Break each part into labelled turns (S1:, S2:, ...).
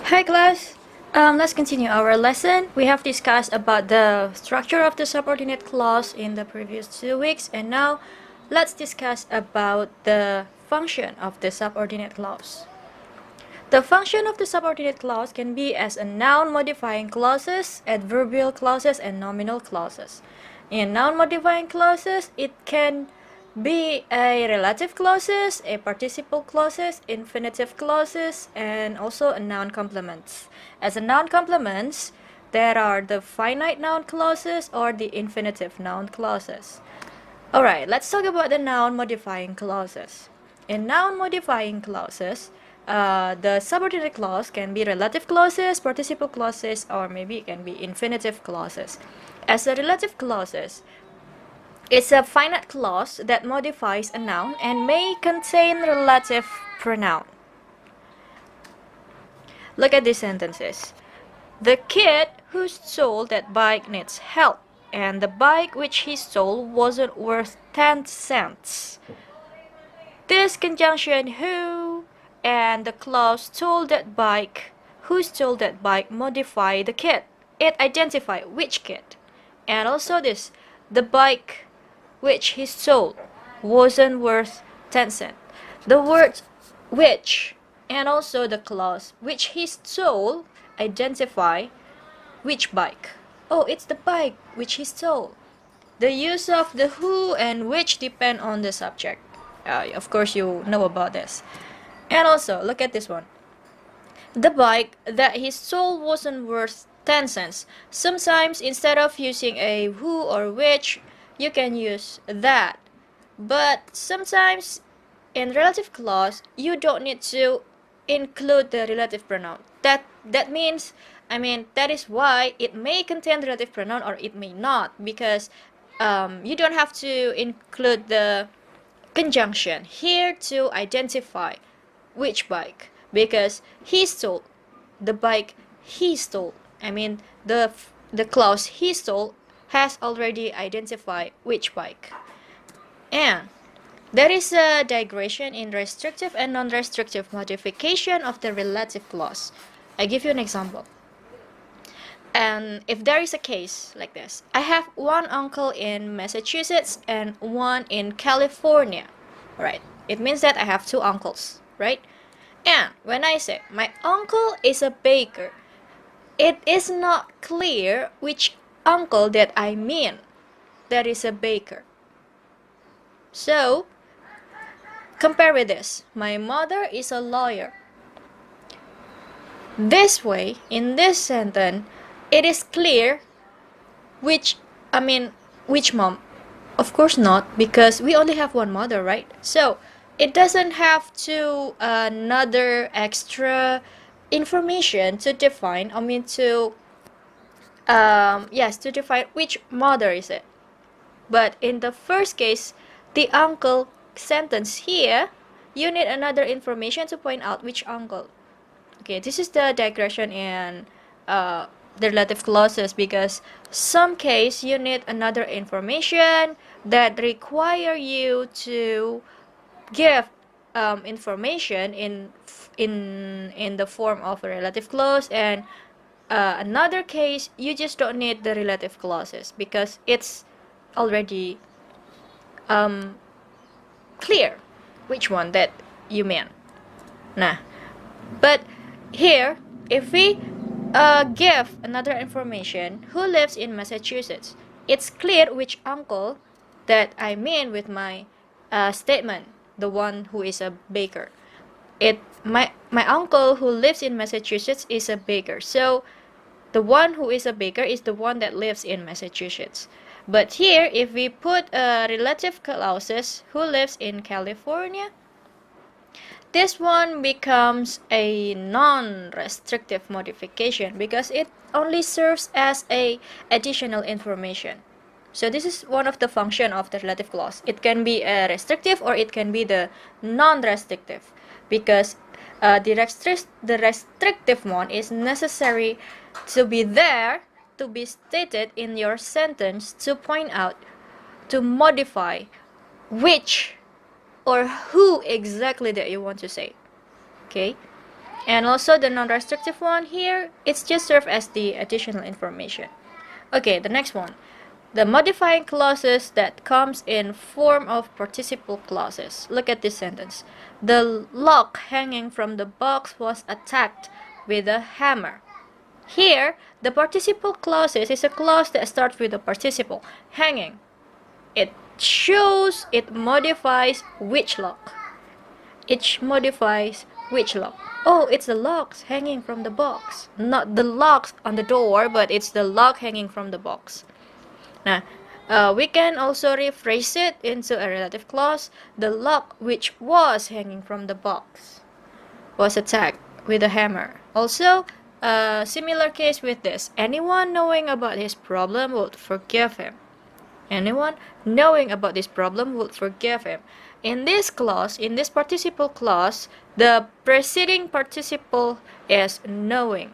S1: Hi class, let's continue our lesson. We have discussed about the structure of the subordinate clause in the previous 2 weeks, and now let's discuss about the function of the subordinate clause. The function of the subordinate clause can be as a noun modifying clauses, adverbial clauses, and nominal clauses. In noun modifying clauses, it can be a relative clauses, a participle clauses, infinitive clauses, and also a noun complements. As a noun complements, there are the finite noun clauses or the infinitive noun clauses. Alright, let's talk about the noun modifying clauses. In noun modifying clauses, the subordinate clause can be relative clauses, participle clauses, or maybe it can be infinitive clauses. As a relative clauses, it's a finite clause that modifies a noun and may contain relative pronoun. Look at these sentences. The kid who stole that bike needs help, and the bike which he stole wasn't worth 10 cents. This conjunction who and the clause stole that bike, who stole that bike, modify the kid. It identify which kid. And also this, the bike which he stole wasn't worth 10 cents. The word which and also the clause which he stole identify which bike. Oh, it's the bike which he stole. The use of the who and which depend on the subject. Of course, you know about this. And also, look at this one. The bike that he stole wasn't worth 10 cents. Sometimes, instead of using a who or which, you can use that. But sometimes, in relative clause, you don't need to include the relative pronoun. That means, that is why it may contain the relative pronoun or it may not, because you don't have to include the conjunction here to identify which bike, because he stole the bike he stole. The clause he stole has already identified which bike. And there is a digression in restrictive and non-restrictive modification of the relative clause. I give you an example. And if there is a case like this, I have one uncle in Massachusetts and one in California, right? It means that I have two uncles, right? And when I say my uncle is a baker, it is not clear which uncle that I mean that is a baker. So, compare with this. My mother is a lawyer. This way, in this sentence, it is clear which mom. Of course not, because we only have one mother, right? So it doesn't have to another extra information to define. To define which mother is it. But in the first case, the uncle sentence here, you need another information to point out which uncle. Okay, this is the digression in the relative clauses, because some case you need another information that require you to give information in the form of a relative clause, and another case you just don't need the relative clauses because it's already clear which one that you mean. But here, if we give another information, who lives in Massachusetts, it's clear which uncle that I mean with my statement, the one who is a baker. My uncle who lives in Massachusetts is a baker. So the one who is a baker is the one that lives in Massachusetts. But here, if we put relative clauses, who lives in California, this one becomes a non-restrictive modification because it only serves as a additional information. So this is one of the function of the relative clause. It can be a restrictive or it can be the non-restrictive, because the restrictive one is necessary to be there, to be stated in your sentence, to point out, to modify which or who exactly that you want to say. Okay, And also the non-restrictive one here, it's just serve as the additional information. Okay, the next one. The modifying clauses that comes in form of participle clauses. Look at this sentence. The lock hanging from the box was attacked with a hammer. Here, the participle clauses is a clause that starts with a participle, hanging. It shows, it modifies which lock. It modifies which lock. Oh, it's the locks hanging from the box. Not the locks on the door, but it's the lock hanging from the box. Now, we can also rephrase it into a relative clause. The lock which was hanging from the box was attacked with a hammer. Also, a similar case with this. Anyone knowing about his problem would forgive him. Anyone knowing about this problem would forgive him. In this clause, in this participle clause, the preceding participle is knowing,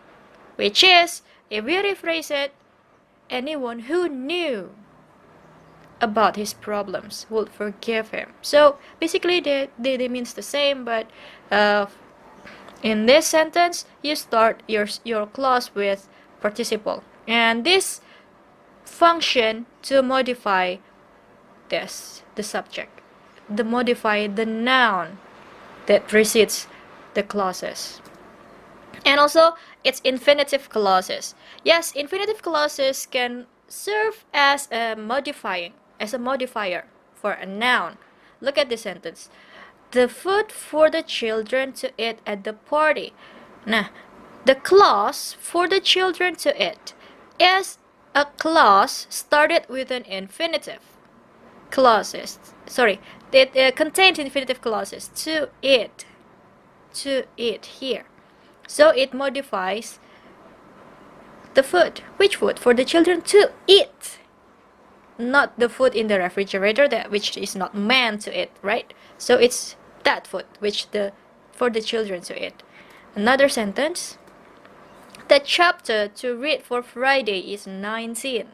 S1: which is, if we rephrase it, anyone who knew about his problems would forgive him. So basically they means the same, but in this sentence you start your clause with participle, and this function to modify the subject, to modify the noun that precedes the clauses. And also it's infinitive clauses. Yes, infinitive clauses can serve as a modifier for a noun. Look at this sentence. The food for the children to eat at the party. Nah, the clause for the children to eat is a clause started with an infinitive clauses. Sorry, it contains infinitive clauses. To eat here. So it modifies the food. Which food? For the children to eat. Not the food in the refrigerator which is not meant to eat, right? So it's that food for the children to eat. Another sentence. The chapter to read for Friday is 19.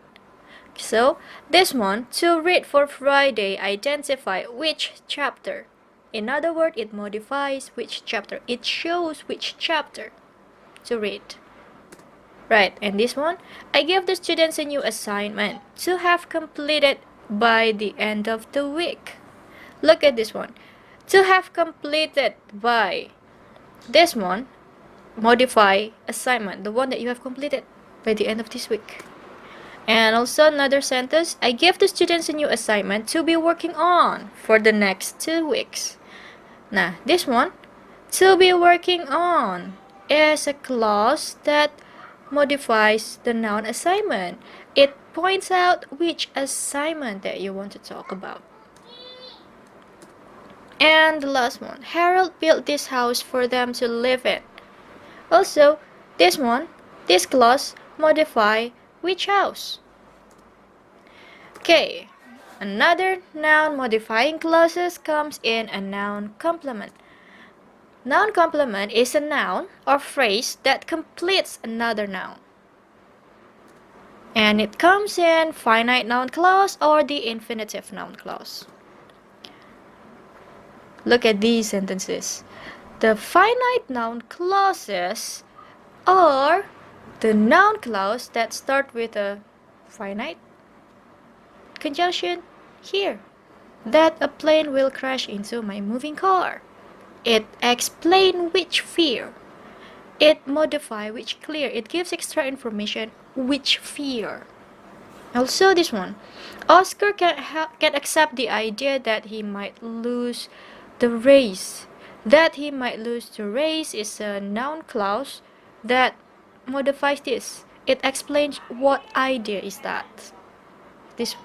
S1: So this one, to read for Friday, identify which chapter. In other words, it modifies which chapter. It shows which chapter to read. Right, and this one, I give the students a new assignment to have completed by the end of the week. Look at this one. To have completed by. This one, modify assignment, the one that you have completed by the end of this week. And also another sentence, I give the students a new assignment to be working on for the next 2 weeks. Now, this one, to be working on, is a clause that modifies the noun assignment. It points out which assignment that you want to talk about. And the last one, Harold built this house for them to live in. Also, this clause modify which house. Okay, another noun modifying clauses comes in a noun complement. Noun complement is a noun or phrase that completes another noun. And it comes in finite noun clause or the infinitive noun clause. Look at these sentences. The finite noun clauses are the noun clause that start with a finite conjunction here. That a plane will crash into my moving car. It explain which fear. It modify which clear. It gives extra information which fear. Also this one, Oscar can accept the idea that he might lose the race. That he might lose the race is a noun clause that modifies this. It explains what idea is that. This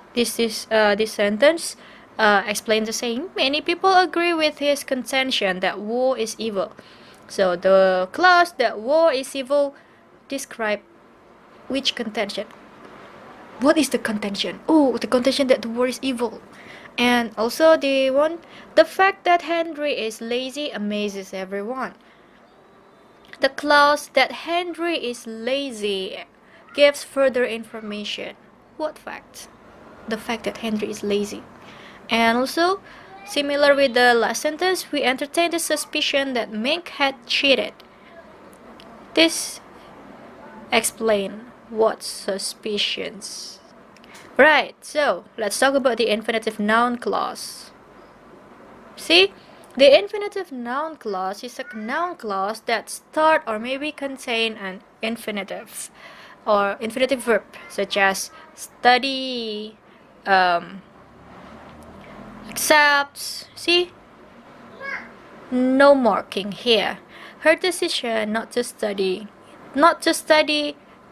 S1: sentence explains the saying. Many people agree with his contention that war is evil. So the clause that war is evil describe which contention. What is the contention? Oh, the contention that the war is evil. And also the fact that Henry is lazy amazes everyone. The clause that Henry is lazy gives further information. What fact? The fact that Henry is lazy. And also, similar with the last sentence, we entertain the suspicion that Mink had cheated. This explain what suspicions. Right, so let's talk about the infinitive noun clause. See, the infinitive noun clause is a noun clause that start or maybe contain an infinitive or infinitive verb such as study, accepts. See, no marking here. Her decision not to study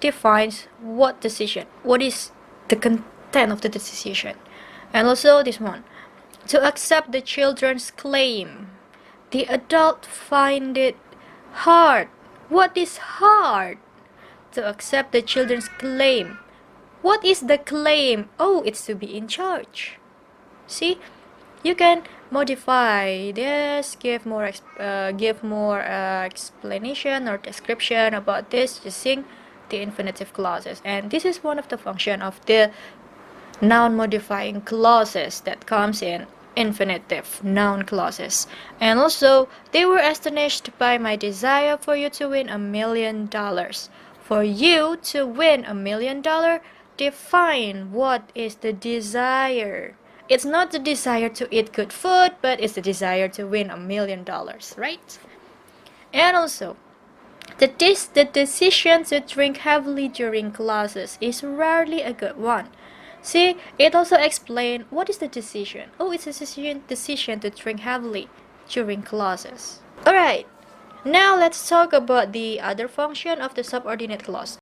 S1: defines what decision, what is the content of the decision. And also this one, to accept the children's claim. The adult find it hard. What is hard? To accept the children's claim. What is the claim? Oh, it's to be in charge. See, you can modify this, give more explanation or description about this using the infinitive clauses. And this is one of the function of the noun modifying clauses that comes in infinitive noun clauses. And also, they were astonished by my desire for you to win $1 million. For you to win $1 million, define what is the desire. It's not the desire to eat good food, but it's the desire to win $1 million, right? And also, the decision to drink heavily during classes is rarely a good one. See, it also explains what is the decision. Oh, it's a decision to drink heavily during classes. Alright, now let's talk about the other function of the subordinate clause.